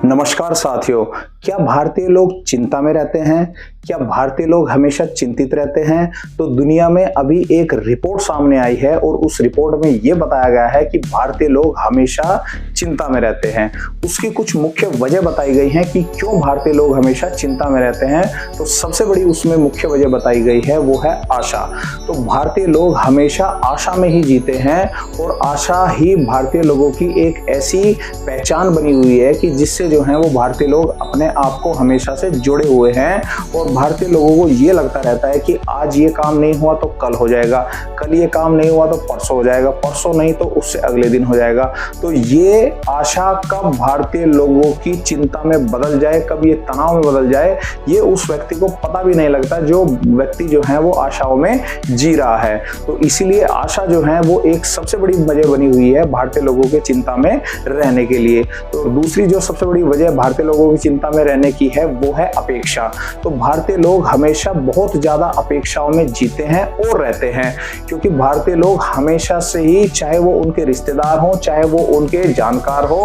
नमस्कार साथियों, क्या भारतीय लोग चिंता में रहते हैं? क्या भारतीय लोग हमेशा चिंतित रहते हैं? तो दुनिया में अभी एक रिपोर्ट सामने आई है और उस रिपोर्ट में ये बताया गया है कि भारतीय लोग हमेशा चिंता में रहते हैं। उसकी कुछ मुख्य वजह बताई गई हैं कि क्यों भारतीय लोग हमेशा चिंता में रहते हैं। तो सबसे बड़ी उसमें मुख्य वजह बताई गई है वो है आशा। तो भारतीय लोग हमेशा आशा में ही जीते हैं और आशा ही भारतीय लोगों की एक ऐसी पहचान बनी हुई है कि जिससे जो है वो भारतीय लोग अपने आप को हमेशा से जुड़े हुए हैं। और भारतीय लोगों को ये लगता रहता है कि आज ये काम नहीं हुआ तो कल हो जाएगा, कल ये काम नहीं हुआ तो परसों हो जाएगा, परसों नहीं तो उससे अगले दिन हो जाएगा। तो ये आशा कब भारतीय लोगों की चिंता में बदल जाए, कब ये तनाव में बदल जाए, ये उस व्यक्ति को पता भी नहीं लगता जो व्यक्ति जो है वो आशाओं में जी रहा है। तो इसीलिए आशा जो है वो एक सबसे बड़ी वजह बनी हुई है भारतीय लोगों के चिंता में रहने के लिए। तो दूसरी जो सबसे बड़ी वजह भारतीय लोगों की चिंता में रहने की है वो है अपेक्षा। तो भारतीय लोग हमेशा बहुत ज्यादा अपेक्षाओं में जीते हैं और रहते हैं, क्योंकि भारतीय लोग हमेशा से ही, चाहे वो उनके रिश्तेदार हो चाहे वो उनके जानकार हो,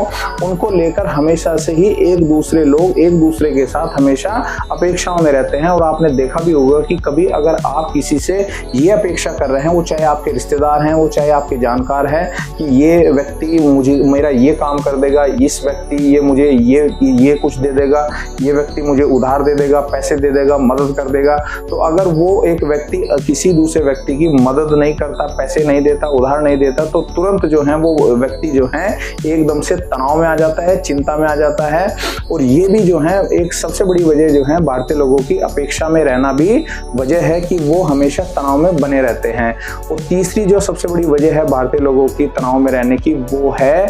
उनको लेकर हमेशा से ही एक दूसरे के साथ हमेशा अपेक्षाओं में रहते हैं। और आपने देखा भी होगा कि कभी अगर आप किसी से ये अपेक्षा कर रहे हैं, वो चाहे आपके रिश्तेदार हैं, वो चाहे आपके जानकार हैं, कि ये व्यक्ति मेरा ये काम कर देगा, इस व्यक्ति ये मुझे ये कुछ दे देगा, ये व्यक्ति मुझे उधार दे देगा, पैसे दे देगा, मदद कर देगा। तो अगर वो एक व्यक्ति किसी दूसरे व्यक्ति की मदद नहीं करता, पैसे नहीं देता, उधार नहीं देता, तो तुरंत जो है वो व्यक्ति जो है एकदम से तनाव में आ जाता है, चिंता में आ जाता है। और ये भी जो है एक सबसे बड़ी वजह जो है भारतीय लोगों की अपेक्षा में रहना भी वजह है कि वो हमेशा तनाव में बने रहते हैं। और तीसरी जो सबसे बड़ी वजह है भारतीय लोगों की तनाव में रहने की वो है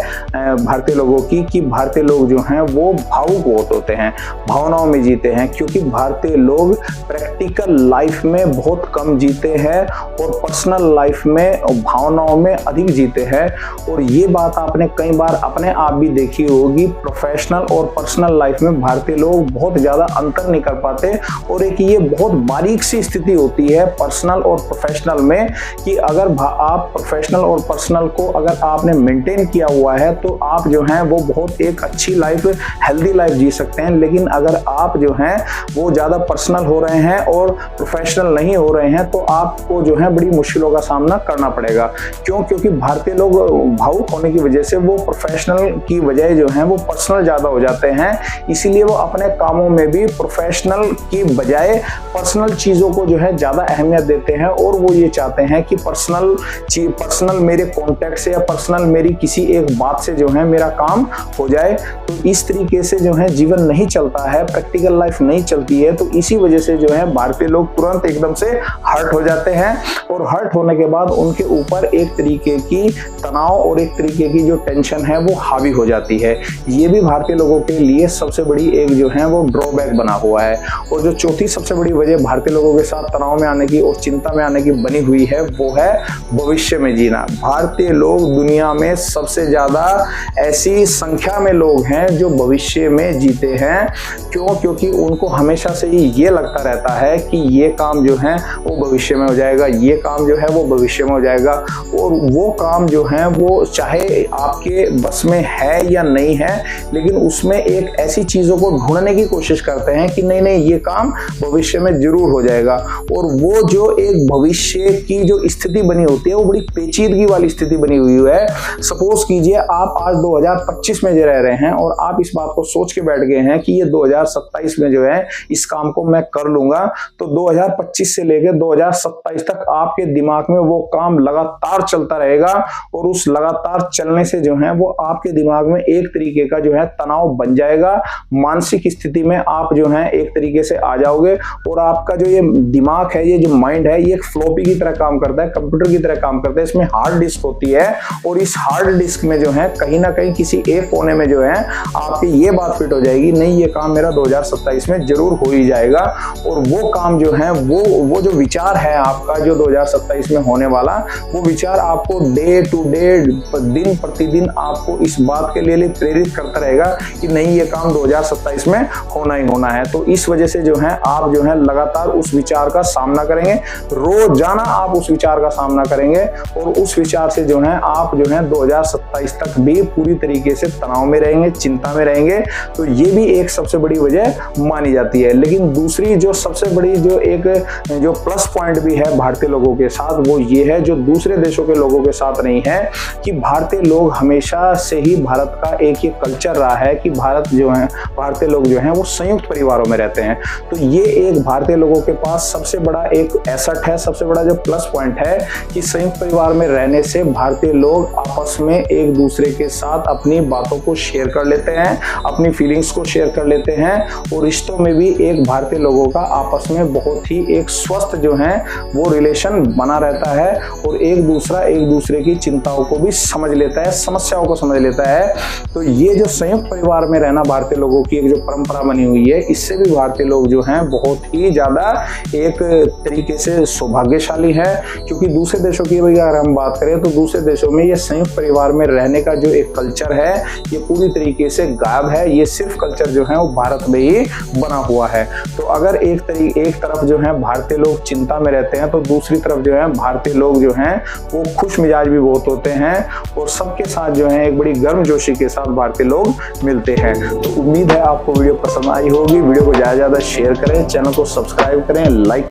भारतीय लोगों की कि भारतीय लोग जो हैं वो भावुक बहुत होते हैं, भावनाओं में जीते हैं। क्योंकि भारतीय लोग प्रैक्टिकल लाइफ में बहुत कम जीते हैं और पर्सनल लाइफ में भावनाओं में अधिक जीते हैं। और ये बात आपने कई बार अपने आप भी देखी होगी, प्रोफेशनल और पर्सनल लाइफ में भारतीय लोग बहुत ज़्यादा अंतर नहीं कर पाते। और एक ये बहुत बारीक सी स्थिति होती है पर्सनल और प्रोफेशनल में कि अगर आप प्रोफेशनल और पर्सनल को अगर आपने मेंटेन किया हुआ है तो आप जो हैं वो बहुत एक अच्छी लाइफ, हेल्दी लाइफ जी सकते हैं। लेकिन अगर आप जो हैं वो ज़्यादा पर्सनल हो रहे हैं और प्रोफेशनल नहीं हो रहे हैं तो आपको जो है बड़ी मुश्किलों का सामना करना पड़ेगा। क्योंकि भारतीय लोग भावुक होने की वजह से वो प्रोफेशनल की बजाय जो है वो पर्सनल ज़्यादा हो जाते हैं। इसीलिए वो अपने कामों में भी प्रोफेशनल की बजाय पर्सनल चीज़ों को जो है ज़्यादा अहमियत देते हैं। और वो ये चाहते हैं कि पर्सनल मेरे कॉन्टैक्ट से या पर्सनल मेरी किसी एक बात से जो है मेरा काम हो जाए। तो इस तरीके से जो है जीवन नहीं चलता है, प्रैक्टिकल लाइफ नहीं चलती है। तो इसी वजह से जो है भारतीय लोग तुरंत एकदम से हर्ट हो जाते हैं और हर्ट होने के बाद उनके ऊपर एक तरीके की तनाव और एक तरीके की जो टेंशन है वो हावी हो जाती है। ये भी भारतीय लोगों के लिए सबसे बड़ी एक जो है वो ड्रॉबैक बना हुआ है। और जो चौथी सबसे बड़ी वजह भारतीय लोगों के साथ तनाव में आने की और चिंता में आने की बनी हुई है वो है भविष्य में जीना। भारतीय लोग दुनिया में सबसे ज्यादा ऐसी संख्या में लोग हैं जो भविष्य में जीते हैं। क्योंकि उनको हमेशा से ही ये लगता रहता है कि ये काम जो है वो भविष्य में हो जाएगा, ये काम जो है वो भविष्य में हो जाएगा। और वो काम जो है वो चाहे आपके बस में है या नहीं है, लेकिन उसमें एक ऐसी चीजों को ढूंढने की कोशिश करते हैं कि नहीं ये काम भविष्य में जरूर हो जाएगा। और वो जो एक भविष्य की जो स्थिति बनी होती है वो बड़ी पेचीदगी वाली स्थिति बनी हुई है। सपोज कीजिए आप आज 2025 में रह रहे हैं और आप इस बात को सोच के बैठ गए हैं कि ये 2027 में जो है इस काम को मैं कर लूंगा। तो 2025 से लेकर 2027 तक आपके दिमाग में वो काम लगातार चलता रहेगा और उस लगातार चलने से जो है वो आपके दिमाग में एक तरीके का जो है तनाव बन जाएगा। मानसिक स्थिति में आप जो है एक तरीके से आ जाओगे और आपका जो ये दिमाग है, ये जो माइंड है, ये एक फ्लॉपी की तरह काम करता है, कंप्यूटर की तरह काम करता है। इसमें हार्ड डिस्क होती है और इस हार्ड डिस्क में जो है कहीं ना कहीं किसी एक कोने में जो है आपकी ये बात फिट हो जाएगी, नहीं ये काम मेरा 2027 में जरूर हो ही जाएगा। और वो काम जो है वो जो विचार है आपका जो 2027 में होने वाला, वो विचार आपको डे टू डे, दिन प्रतिदिन आपको आपको इस बात के लिए प्रेरित करता रहेगा कि नहीं, ये काम 2027 में होना ही होना है। तो इस वजह से जो है आप जो है लगातार उस विचार का सामना करेंगे, रोजाना आप उस विचार का सामना करेंगे और उस विचार से जो है आप जो है 2027 तक भी पूरी तरीके से तनाव में रहेंगे, चिंता में रहेंगे। तो ये भी एक सबसे बड़ी वजह मानी जाती है। लेकिन दूसरी जो सबसे बड़ी जो प्लस पॉइंट भी है भारतीय लोगों के साथ, वो ये है जो दूसरे देशों के लोगों के साथ नहीं है, कि भारतीय लोग हमेशा से ही भारत का एक ये कल्चर रहा है कि भारतीय लोग जो हैं वो संयुक्त परिवारों में रहते हैं। तो ये एक भारतीय लोगों के पास सबसे बड़ा एक एसेट है, सबसे बड़ा जो प्लस पॉइंट है कि संयुक्त परिवार में रहने से भारतीय लोग आपस में एक दूसरे के साथ अपनी बातों को शेयर कर लेते हैं, अपनी फीलिंग्स को शेयर कर लेते हैं और रिश्तों में भी एक भारतीय लोगों का आपस में बहुत ही एक स्वस्थ जो है वो रिलेशन बना रहता है और एक दूसरे की चिंताओं को भी समझ लेता है, समस्याओं को समझ लेता है। तो ये जो संयुक्त परिवार में रहना भारतीय लोगों की एक जो परंपरा बनी हुई है, इससे भी भारतीय लोग जो हैं बहुत ही ज्यादा एक तरीके से सौभाग्यशाली है। क्योंकि दूसरे देशों की अगर हम बात करें तो दूसरे देशों में ये संयुक्त परिवार में रहने का जो एक कल्चर है ये पूरी तरीके से गायब है। ये सिर्फ कल्चर जो है वो भारत में ही बना हुआ है। तो अगर एक तरफ जो है भारतीय लोग चिंता में रहते हैं तो दूसरी तरफ जो है भारतीय लोग जो हैं वो खुश मिजाज भी बहुत होते हैं और सबके साथ जो है एक बड़ी गर्मजोशी के साथ भारतीय लोग मिलते हैं। तो उम्मीद है आपको वीडियो पसंद आई होगी। वीडियो को ज्यादा से ज्यादा शेयर करें, चैनल को सब्सक्राइब करें, लाइक